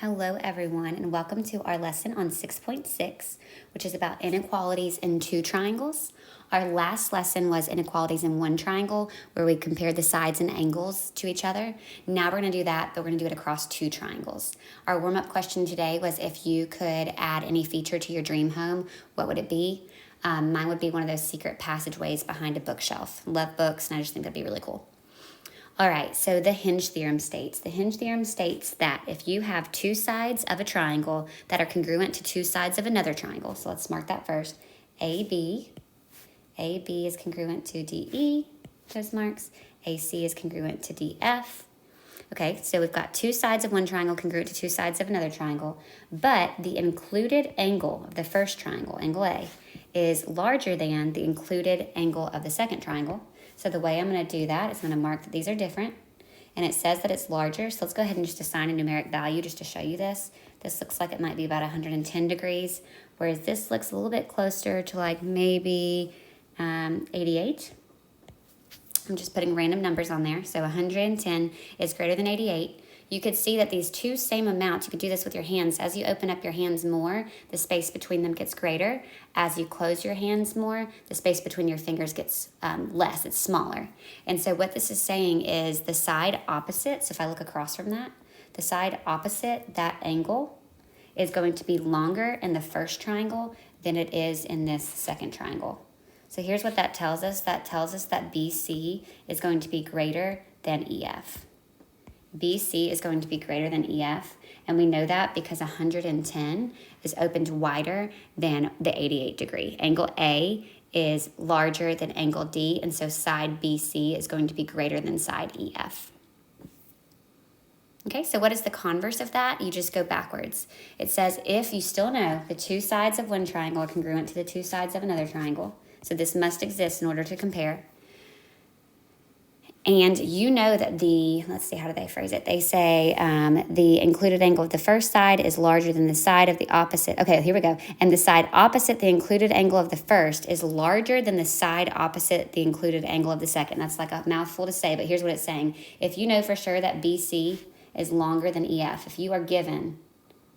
Hello everyone, and welcome to our lesson on 6.6, which is about inequalities in two triangles. Our last lesson was inequalities in one triangle, where we compared the sides and angles to each other. Now we're going to do that, but we're going to do it across two triangles. Our warm-up question today was if you could add any feature to your dream home, what would it be? Mine would be one of those secret passageways behind a bookshelf. Love books, and I just think that'd be really cool. All right, so the Hinge theorem states. The Hinge theorem states that if you have two sides of a triangle that are congruent to two sides of another triangle, so let's mark that first. AB is congruent to DE, those marks. AC is congruent to DF. Okay, so we've got two sides of one triangle congruent to two sides of another triangle, but the included angle of the first triangle, angle A, is larger than the included angle of the second triangle. So the way I'm going to do that is I'm going to mark that these are different, and it says that it's larger. So let's go ahead and just assign a numeric value just to show you this. This looks like it might be about 110 degrees, whereas this looks a little bit closer to like maybe 88. I'm just putting random numbers on there. So 110 is greater than 88. You could see that these two same amounts, you could do this with your hands. As you open up your hands more, the space between them gets greater. As you close your hands more, the space between your fingers gets less, it's smaller. And so what this is saying is the side opposite, so if I look across from that, the side opposite that angle is going to be longer in the first triangle than it is in this second triangle. So here's what that tells us. That tells us that BC is going to be greater than EF. BC is going to be greater than EF, and we know that because 110 is opened wider than the 88 degree. Angle A is larger than angle D, and so side BC is going to be greater than side EF. Okay, so what is the converse of that? You just go backwards. It says if you still know the two sides of one triangle are congruent to the two sides of another triangle, so this must exist in order to compare. And you know that let's see, how do they phrase it? They say the included angle of the first side is larger than the side of the opposite. Okay, here we go. And the side opposite the included angle of the first is larger than the side opposite the included angle of the second. That's like a mouthful to say, but here's what it's saying. If you know for sure that BC is longer than EF, if you are given,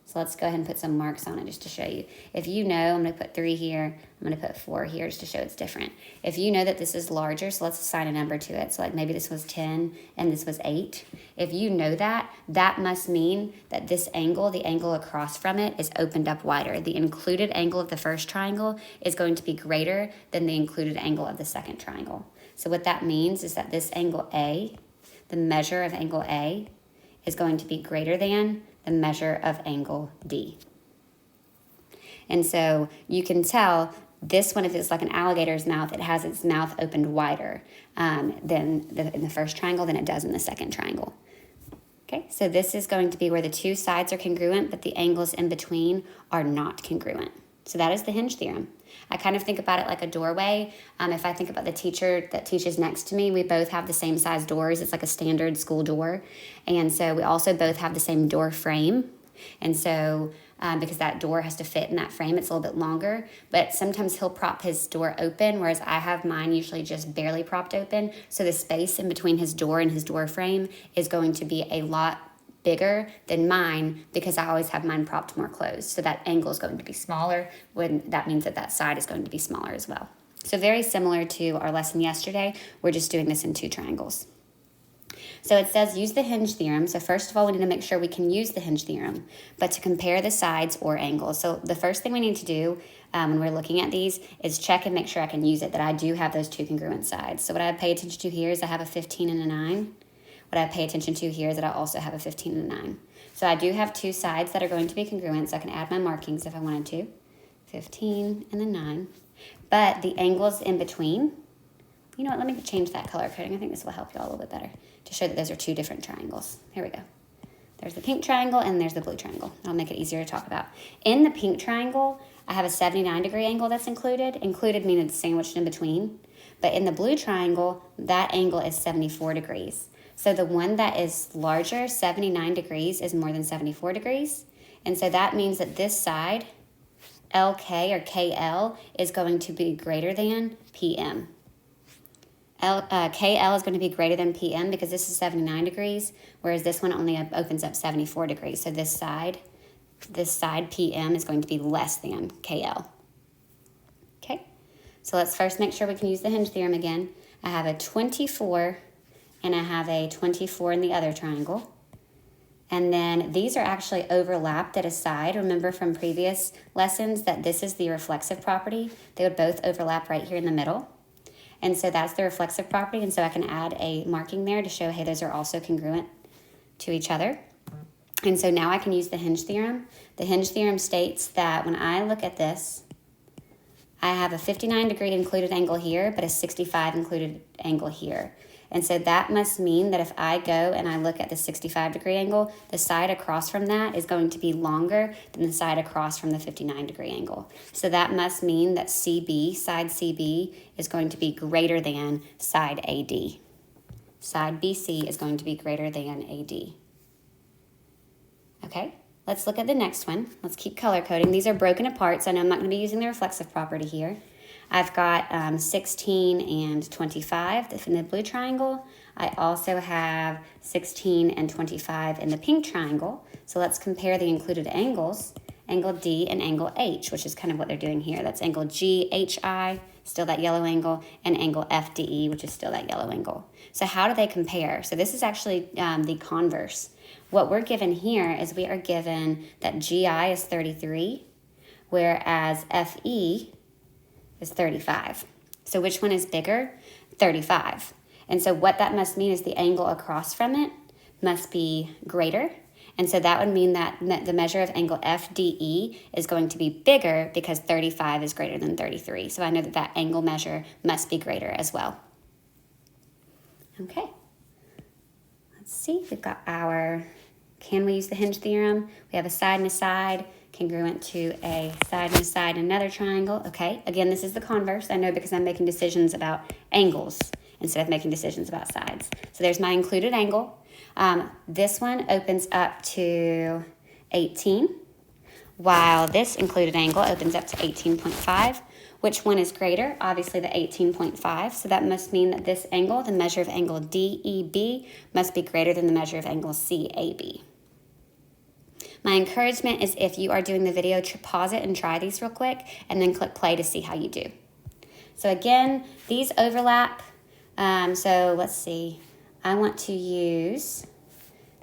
so let's go ahead and put some marks on it just to show you. If you know, I'm going to put 3 here, I'm going to put 4 here just to show it's different. If you know that this is larger, so let's assign a number to it. So like maybe this was 10 and this was 8. If you know that, that must mean that this angle, the angle across from it, is opened up wider. The included angle of the first triangle is going to be greater than the included angle of the second triangle. So what that means is that this angle A, the measure of angle A, is going to be greater than the measure of angle D. And so you can tell this one, if it's like an alligator's mouth, it has its mouth opened wider in the first triangle than it does in the second triangle. Okay, so this is going to be where the two sides are congruent, but the angles in between are not congruent. So that is the Hinge theorem. I kind of think about it like a doorway. If I think about the teacher that teaches next to me, we both have the same size doors. It's like a standard school door. And so we also both have the same door frame. And so because that door has to fit in that frame, it's a little bit longer. But sometimes he'll prop his door open, whereas I have mine usually just barely propped open. So the space in between his door and his door frame is going to be a lot bigger than mine because I always have mine propped more closed. So that angle is going to be smaller when that means that that side is going to be smaller as well. So very similar to our lesson yesterday, we're just doing this in two triangles. So it says use the Hinge theorem. So first of all, we need to make sure we can use the Hinge theorem, but to compare the sides or angles. So the first thing we need to do when we're looking at these is check and make sure I can use it, that I do have those two congruent sides. So what I pay attention to here is I have a 15 and a 9. What I pay attention to here is that I also have a 15 and a 9. So I do have two sides that are going to be congruent, so I can add my markings if I wanted to. 15 and the 9. But the angles in between, you know what, let me change that color coding. I think this will help you all a little bit better to show that those are two different triangles. Here we go. There's the pink triangle and there's the blue triangle. That'll make it easier to talk about. In the pink triangle, I have a 79 degree angle that's included. Included meaning it's sandwiched in between. But in the blue triangle, that angle is 74 degrees. So the one that is larger, 79 degrees, is more than 74 degrees. And so that means that this side, LK or KL, is going to be greater than PM. KL is going to be greater than PM because this is 79 degrees, whereas this one only opens up 74 degrees. So this side PM is going to be less than KL. Okay, so let's first make sure we can use the Hinge theorem again. I have a 24 and I have a 24 in the other triangle. And then these are actually overlapped at a side. Remember from previous lessons that this is the reflexive property. They would both overlap right here in the middle. And so that's the reflexive property. And so I can add a marking there to show, hey, those are also congruent to each other. And so now I can use the Hinge theorem. The Hinge theorem states that when I look at this, I have a 59 degree included angle here, but a 65 included angle here. And so that must mean that if I go and I look at the 65 degree angle, the side across from that is going to be longer than the side across from the 59 degree angle. So that must mean that CB, side CB, is going to be greater than side AD. Side BC is going to be greater than AD. Okay, let's look at the next one. Let's keep color coding. These are broken apart, so I know I'm not going to be using the reflexive property here. I've got 16 and 25 in the blue triangle. I also have 16 and 25 in the pink triangle. So let's compare the included angles, angle D and angle H, which is kind of what they're doing here. That's angle GHI, still that yellow angle, and angle FDE, which is still that yellow angle. So how do they compare? So this is actually the converse. What we're given here is we are given that GI is 33, whereas FE is 35. So which one is bigger? 35. And so what that must mean is the angle across from it must be greater. And so that would mean that the measure of angle FDE is going to be bigger because 35 is greater than 33. So I know that that angle measure must be greater as well. Okay. Let's see, we've got our, can we use the Hinge theorem? We have a side and a side, congruent to a side and a side, another triangle. Okay, again, this is the converse. I know because I'm making decisions about angles instead of making decisions about sides. So there's my included angle. This one opens up to 18, while this included angle opens up to 18.5. Which one is greater? Obviously the 18.5. So that must mean that this angle, the measure of angle DEB, must be greater than the measure of angle CAB. My encouragement is if you are doing the video, pause it and try these real quick, and then click play to see how you do. So again, these overlap. So let's see. I want to use,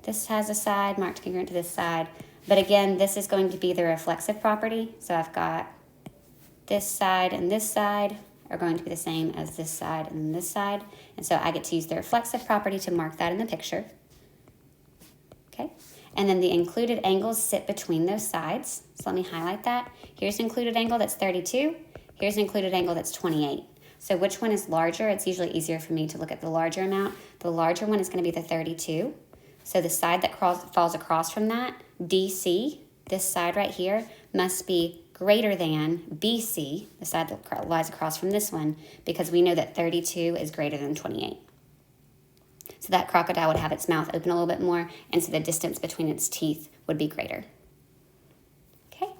this has a side marked congruent to this side, but again, this is going to be the reflexive property. So I've got this side and this side are going to be the same as this side and this side. And so I get to use the reflexive property to mark that in the picture. Okay. And then the included angles sit between those sides. So let me highlight that. Here's an included angle that's 32. Here's an included angle that's 28. So which one is larger? It's usually easier for me to look at the larger amount. The larger one is going to be the 32. So the side that falls across from that, DC, this side right here, must be greater than BC, the side that lies across from this one, because we know that 32 is greater than 28. So that crocodile would have its mouth open a little bit more, and so the distance between its teeth would be greater. Okay.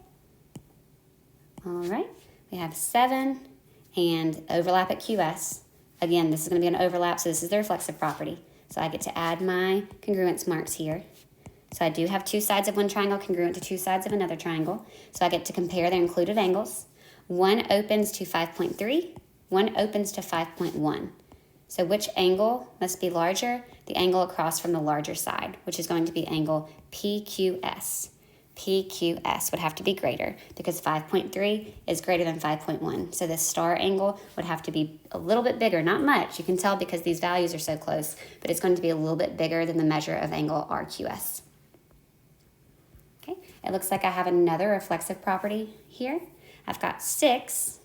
All right. We have 7 and overlap at QS. Again, this is going to be an overlap, so this is the reflexive property. So I get to add my congruence marks here. So I do have two sides of one triangle congruent to two sides of another triangle. So I get to compare their included angles. One opens to 5.3, one opens to 5.1. So which angle must be larger? The angle across from the larger side, which is going to be angle PQS. PQS would have to be greater because 5.3 is greater than 5.1. So this star angle would have to be a little bit bigger, not much. You can tell because these values are so close, but it's going to be a little bit bigger than the measure of angle RQS. Okay, it looks like I have another reflexive property here. I've got 6.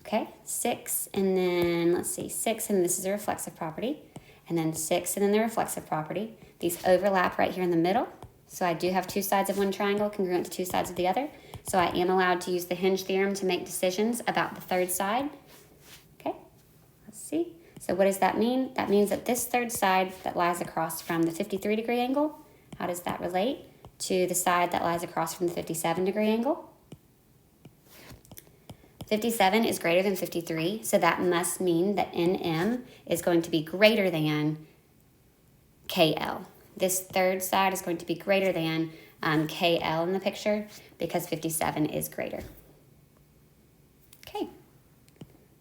Okay, 6, and then let's see, 6, and this is a reflexive property, and then 6, and then the reflexive property. These overlap right here in the middle, so I do have two sides of one triangle congruent to two sides of the other, so I am allowed to use the Hinge theorem to make decisions about the third side. Okay, let's see. So what does that mean? That means that this third side that lies across from the 53-degree angle, how does that relate to the side that lies across from the 57-degree angle? 57 is greater than 53, so that must mean that NM is going to be greater than KL. This third side is going to be greater than KL in the picture because 57 is greater. Okay,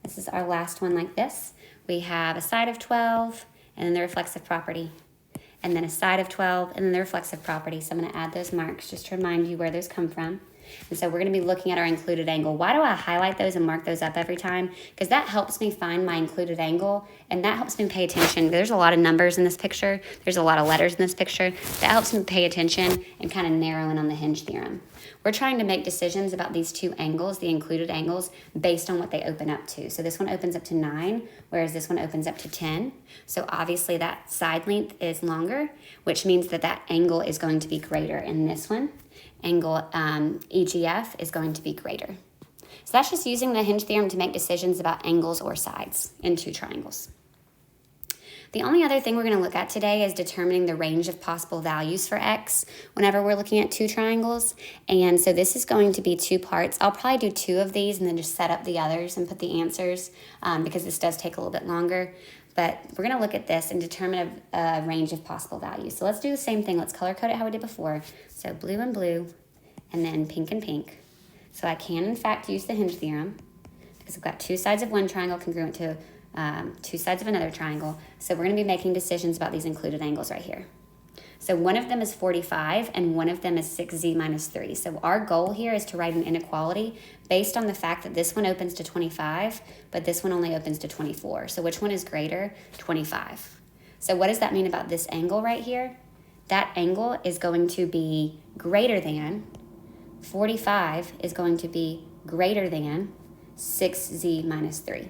this is our last one like this. We have a side of 12 and then the reflexive property, and then a side of 12 and then the reflexive property. So I'm going to add those marks just to remind you where those come from. And so we're going to be looking at our included angle. Why do I highlight those and mark those up every time? Because that helps me find my included angle, and that helps me pay attention. There's a lot of numbers in this picture. There's a lot of letters in this picture. That helps me pay attention and kind of narrow in on the Hinge theorem. We're trying to make decisions about these two angles, the included angles, based on what they open up to. So this one opens up to 9, whereas this one opens up to 10. So obviously that side length is longer, which means that that angle is going to be greater in this one. Angle EGF is going to be greater. So that's just using the Hinge theorem to make decisions about angles or sides in two triangles. The only other thing we're going to look at today is determining the range of possible values for x whenever we're looking at two triangles. And so this is going to be 2 parts. I'll probably do 2 of these and then just set up the others and put the answers because this does take a little bit longer. But we're going to look at this and determine a range of possible values. So let's do the same thing. Let's color code it how we did before. So blue and blue, and then pink and pink. So I can, in fact, use the Hinge theorem because I've got 2 sides of one triangle congruent to 2 sides of another triangle. So we're going to be making decisions about these included angles right here. So one of them is 45 and one of them is 6z minus 3. So our goal here is to write an inequality based on the fact that this one opens to 25, but this one only opens to 24. So which one is greater? 25. So what does that mean about this angle right here? That angle is going to be greater than, 45 is going to be greater than 6z minus 3.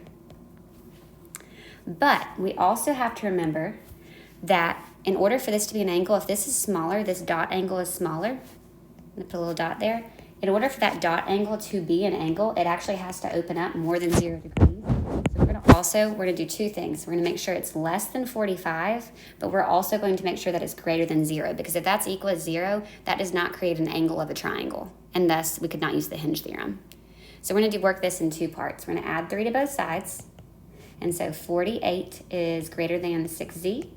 But we also have to remember that in order for this to be an angle, if this is smaller, this dot angle is smaller. I'm going to put a little dot there. In order for that dot angle to be an angle, it actually has to open up more than 0 degrees. So we're going to do 2 things. We're going to make sure it's less than 45, but we're also going to make sure that it's greater than 0, because if that's equal to 0, that does not create an angle of a triangle, and thus we could not use the Hinge theorem. So we're going to work this in 2 parts. We're going to add 3 to both sides, and so 48 is greater than 6z.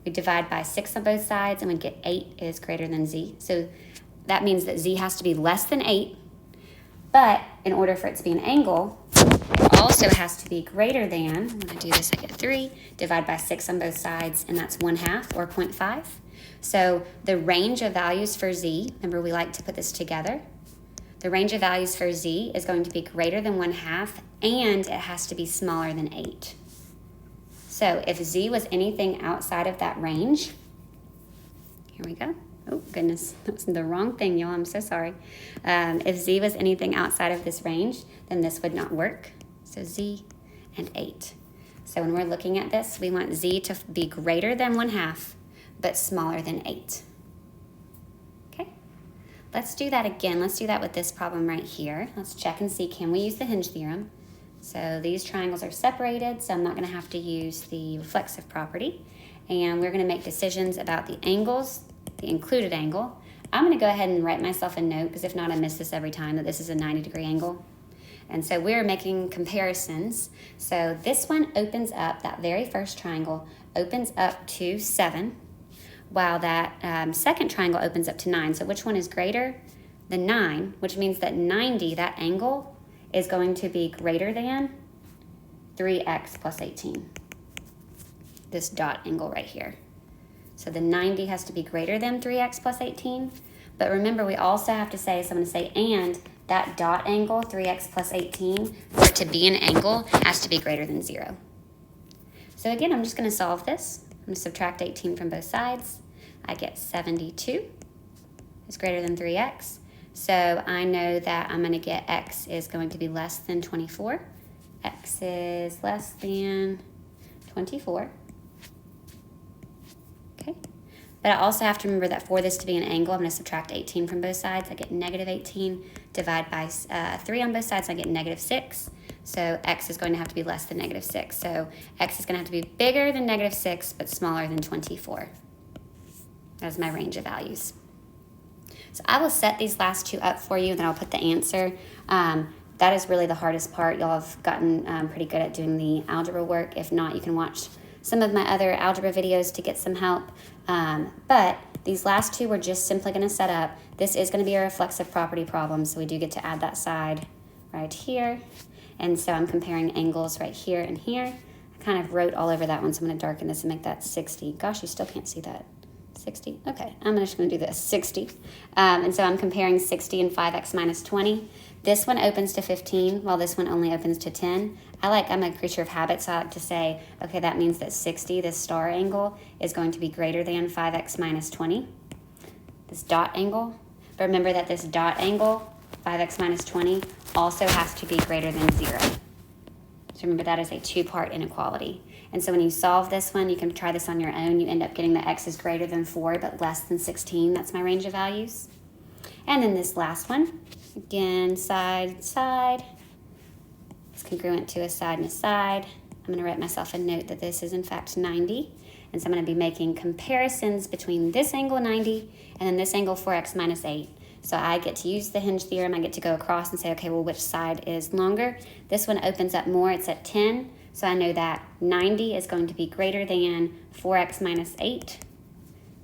We divide by 6 on both sides, and we get 8 is greater than z. So that means that z has to be less than 8, but in order for it to be an angle, it also has to be greater than, when I do this, I get 3, divide by 6 on both sides, and that's 1/2 or 0.5. So the range of values for z, remember we like to put this together, the range of values for z is going to be greater than 1/2, and it has to be smaller than 8. So if z was anything outside of that range, here we go. Oh, goodness, that's the wrong thing, y'all. I'm so sorry. If z was anything outside of this range, then this would not work. So z and 8. So when we're looking at this, we want z to be greater than 1/2, but smaller than 8. Okay, let's do that again. Let's do that with this problem right here. Let's check and see, can we use the Hinge theorem? So these triangles are separated, so I'm not going to have to use the reflexive property. And we're going to make decisions about the angles, the included angle. I'm going to go ahead and write myself a note, because if not, I miss this every time, that this is a 90-degree angle. And so we're making comparisons. So this one opens up, that very first triangle opens up to 7, while that second triangle opens up to 9. So which one is greater? The 9, which means that 90, that angle, is going to be greater than 3x plus 18. This dot angle right here. So the 90 has to be greater than 3x plus 18. But remember, we also have to say, so I'm going to say, and that dot angle, 3x plus 18, for it to be an angle, has to be greater than 0. So again, I'm just going to solve this. I'm going to subtract 18 from both sides. I get 72 is greater than 3x. So I know that I'm going to get x is going to be less than 24. X is less than 24. Okay. But I also have to remember that for this to be an angle, I'm going to subtract 18 from both sides. I get negative 18. Divide by 3 on both sides, I get negative 6. So x is going to have to be less than negative 6. So x is going to have to be bigger than negative 6, but smaller than 24. That's my range of values. So I will set these last 2 up for you, and then I'll put the answer. That is really the hardest part. Y'all have gotten pretty good at doing the algebra work. If not, you can watch some of my other algebra videos to get some help. But these last two we're just simply going to set up. This is going to be a reflexive property problem, so we do get to add that side right here. And so I'm comparing angles right here and here. I kind of wrote all over that one, so I'm going to darken this and make that 60. Gosh, you still can't see that. 60. Okay, I'm just going to do this, 60. And so I'm comparing 60 and 5x minus 20. This one opens to 15, while this one only opens to 10. I'm a creature of habit, so I like to say, okay, that means that 60, this star angle, is going to be greater than 5x minus 20, this dot angle. But remember that this dot angle, 5x minus 20, also has to be greater than 0. So remember, that is a two-part inequality. And so when you solve this one, you can try this on your own. You end up getting that x is greater than 4, but less than 16. That's my range of values. And then this last one, again, side, side. It's congruent to a side and a side. I'm going to write myself a note that this is, in fact, 90. And so I'm going to be making comparisons between this angle, 90, and then this angle, 4x minus 8. So I get to use the Hinge theorem. I get to go across and say, okay, well, which side is longer? This one opens up more. It's at 10. So I know that 90 is going to be greater than 4x minus 8.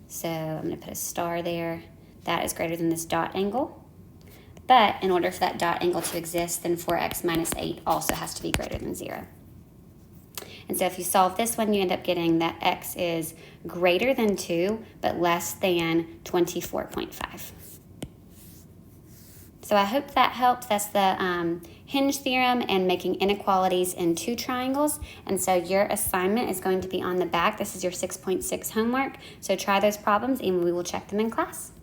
So I'm going to put a star there. That is greater than this dot angle. But in order for that dot angle to exist, then 4x minus 8 also has to be greater than 0. And so if you solve this one, you end up getting that x is greater than 2, but less than 24.5. So I hope that helps. That's the Hinge theorem and making inequalities in two triangles. And so your assignment is going to be on the back. This is your 6.6 homework. So try those problems and we will check them in class.